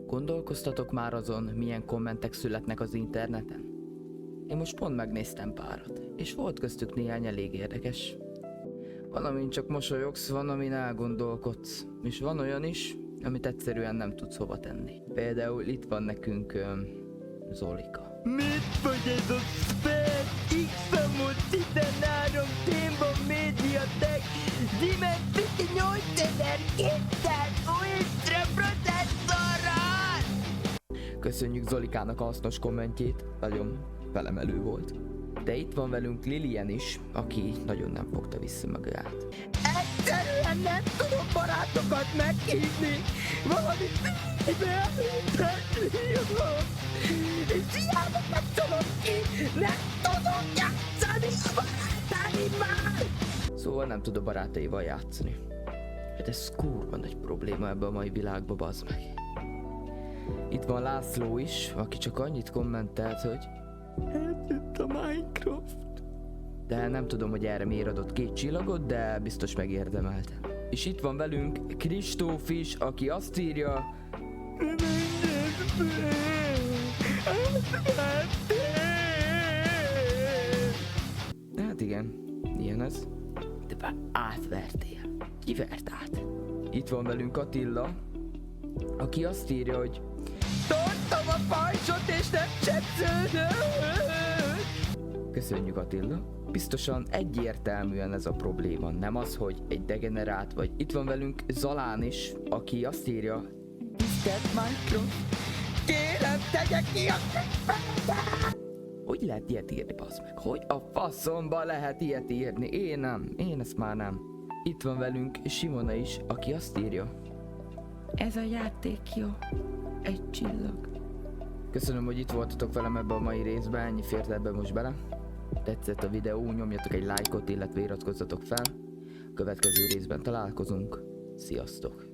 Gondolkoztatok már azon, milyen kommentek születnek az interneten? Én most pont megnéztem párat, és volt köztük néhány elég érdekes. Van, amin csak mosolyogsz, van, amin elgondolkodsz, és van olyan is, amit egyszerűen nem tudsz hova tenni. Például itt van nekünk Zolika. Mit vagy ez a szfér? X-Famot 13 Témba Mediatek Dimensity 8200 Ultra processzorral! Köszönjük Zolikának a hasznos kommentjét, nagyon felemelő volt. De itt van velünk Lilian is, aki nagyon nem fogta vissza magát. Egyszerűen nem tudom barátokat meghívni! Valami szívvel és hiába kapcsolom ki! Nem tudom játszani a barátaimmal! Szóval nem tud a barátaival játszani. Hát ez kurva nagy probléma ebbe a mai világba, bazd meg. Itt van László is, aki csak annyit kommentelt, hogy Eljött a Minecraft! de nem tudom, hogy erre miért adott 2 csillagot, de biztos megérdemelte. És itt van velünk Kristóf is, aki azt írja, hát igen, ilyen ez. De már átvertél. Ki vert át? Itt van velünk Attila, aki azt írja, hogy Tartom a pajzsot és nem csepsződöm! köszönjük Attila. Biztosan egyértelműen ez a probléma, nem az, hogy egy degenerát vagy. Itt van velünk Zalán is, aki azt írja, Tisztelt Minecraft! Kérem, tegye ki a könyvedet! hogy lehet ilyet írni, bazd meg? Hogy a faszomba lehet ilyet írni? Én nem, én ezt már nem. Itt van velünk Simona is, aki azt írja, ez a játék jó, 1 csillag. Köszönöm, hogy itt voltatok velem ebbe a mai részben, ennyi fért ebbe most bele. Tetszett a videó, nyomjatok egy lájkot, illetve iratkozzatok fel. Következő részben találkozunk. Sziasztok!